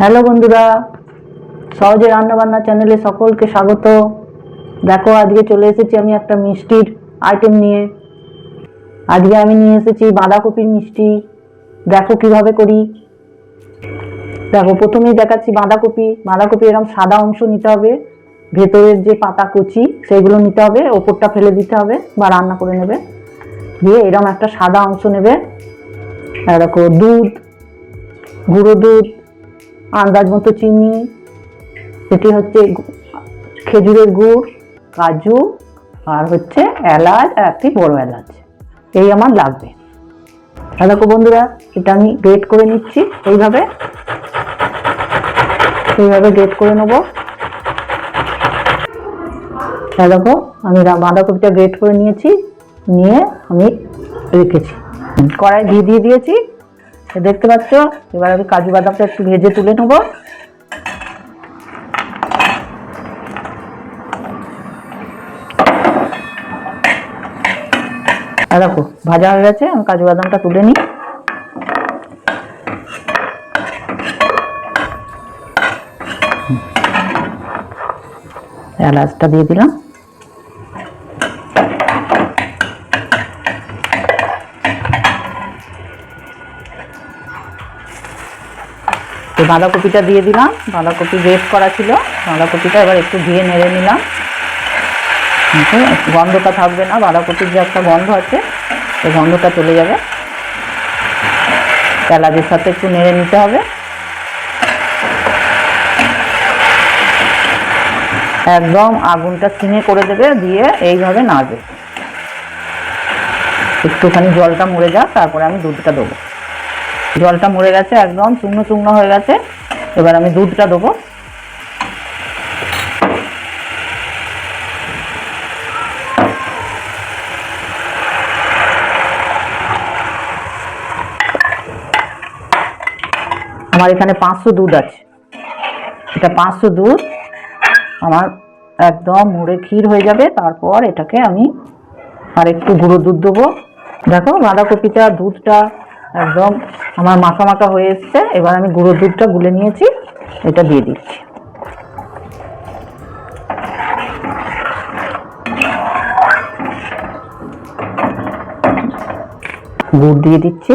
Hello বন্ধুরা, সহজে রান্নাবান্না চ্যানেলে সকলকে স্বাগত। দেখো, আজকে চলে এসেছি আমি একটা মিষ্টির আইটেম নিয়ে। আজকে আমি নিয়ে এসেছি বাঁধাকপির মিষ্টি। দেখো কিভাবে করি। দেখো, প্রথমেই দেখাচ্ছি বাঁধাকপি এরকম সাদা অংশ নিতে হবে, ভেতরের যে পাতা কচি সেগুলো নিতে হবে, ওপরটা ফেলে দিতে হবে বা রান্না করে নেবে। দিয়ে এরকম একটা সাদা অংশ নেবে। দেখো, দুধ, গুঁড়ো দুধ, আন্দাজ মতো চিনি, এটি হচ্ছে খেজুরের গুড়, কাজু, আর হচ্ছে এলাচ, আর একটি বড় এলাচ, এই আমার লাগবে। দেখো বন্ধুরা, এটা আমি গ্রেট করে নিচ্ছি। এইভাবে গ্রেট করে নেবো। দেখো, আমি বাঁধাকপিটা গ্রেট করে নিয়েছি, নিয়ে আমি রেখেছি। কড়াই ঘি দিয়ে দিয়েছি, দেখতে পাচ্ছ। এবার আমি কাজু বাদামটা একটু ভেজে তুলে নেবো। দেখো, ভাজা হয়ে গেছে, আমি কাজু বাদামটা তুলে নিই। এলাচটা দিয়ে দিলাম। বাঁধাকপিটা দিয়ে দিলাম। বাঁধাকপি গ্রেট করা ছিল, বাঁধাকপিটা এবার একটু ধুয়ে নেড়ে নিলাম। গন্ধটা থাকবে না, বাঁধাকপির যে একটা গন্ধ আছে সেই গন্ধটা চলে যাবে। এলাচের সাথে একটু নেড়ে নিতে হবে। একদম আগুনটা সিমে করে দেবে, দিয়ে এইভাবে নাড়বে। একটুখানি জলটা মরে যাক, তারপরে আমি দুধটা দেবো। জলটা মরে গেছে, একদম শুকনো শুকনো হয়ে গেছে। এবার আমি দুধটা দেবো। আমার এখানে 500 দুধ আছে। এটা 500 দুধ আমার একদম মুড়ে ক্ষীর হয়ে যাবে। তারপর এটাকে আমি আর একটু গুঁড়ো দুধ দেবো। দেখো, বাঁধাকপিটা দুধটা একদম আমার মাখা মাখা হয়ে এসছে। এবার আমি গুঁড়ো দুধটা গুলে নিয়েছি, এটা দিয়ে দিচ্ছি। গুড় দিয়ে দিচ্ছি।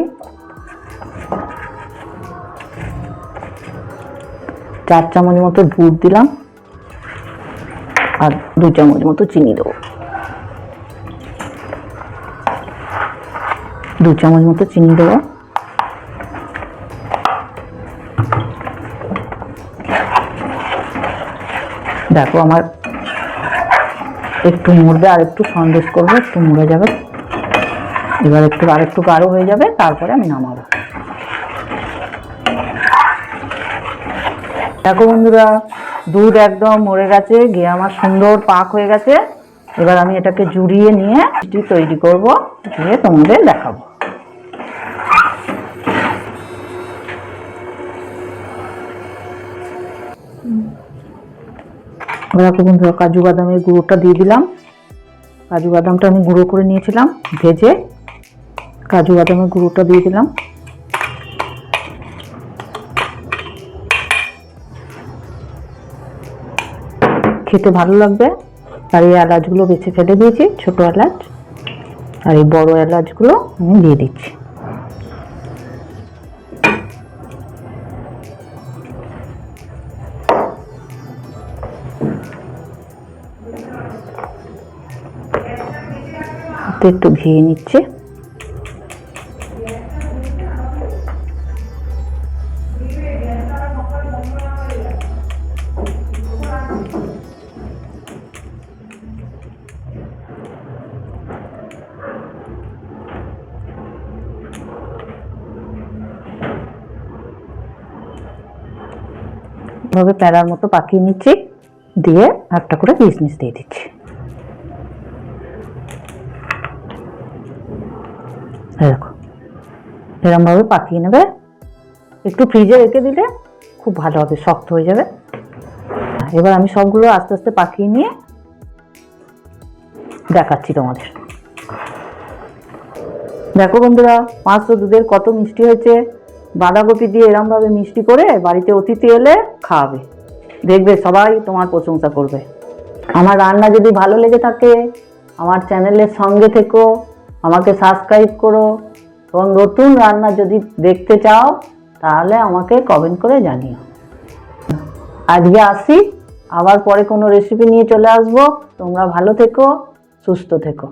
4 চামচ মতো গুড় দিলাম, আর 2 চামচ মতো চিনি দেবো। 2 চামচ মতো চিনি দেবো। দেখো, আমার একটু মুড়বে, আর একটু সন্দেশ করবো, একটু মুড়ে যাবে। এবার আর একটু গাঢ় হয়ে যাবে, তারপরে আমি নামাবো। দেখো বন্ধুরা, দুধ একদম মরে গেছে, ঘি আমার সুন্দর পাক হয়ে গেছে। এবার আমি এটাকে জুড়িয়ে নিয়ে মিষ্টি তৈরি করবো, দিয়ে তোমাদের দেখাবো। দেখো বন্ধুরা, কাজু বাদামের গুঁড়োটা দিয়ে দিলাম। কাজু বাদামটা আমি গুঁড়ো করে নিয়েছিলাম ভেজে, কাজু বাদামের গুঁড়োটা দিয়ে দিলাম। খেতে ভালো লাগবে। আর এই এলাচগুলো বেছে ফেলে দিয়েছি, ছোট এলাচ, আর এই বড় এলাচগুলো আমি দিয়ে দিচ্ছি। একটু ঘিয়ে নিচ্ছে। এভাবে প্যারার মতো পাকিয়ে নিচ্ছি, দিয়ে একটা করে কিশমিশ দিয়ে দিচ্ছি। দেখো, এরকম ভাবে পাকিয়ে নেবে। একটু ফ্রিজে রেখে দিলে খুব ভালো হবে, শক্ত হয়ে যাবে। এবার আমি সবগুলো আস্তে আস্তে পাকিয়ে নিয়ে দেখাচ্ছি তোমাদের। দেখো বন্ধুরা, 500 দুধের কত মিষ্টি হয়েছে। বাঁধাকপি দিয়ে এরমভাবে মিষ্টি করে বাড়িতে অতিথি এলে খাওয়াবে, দেখবে সবাই তোমার প্রশংসা করবে। আমার রান্না যদি ভালো লেগে থাকে আমার চ্যানেলের সঙ্গে থেকো, আমাকে সাবস্ক্রাইব করো, এবং নতুন রান্না যদি দেখতে চাও তাহলে আমাকে কমেন্ট করে জানিও। আজকে আসি, আবার পরে কোনো রেসিপি নিয়ে চলে আসবো। তোমরা ভালো থেকো, সুস্থ থেকো।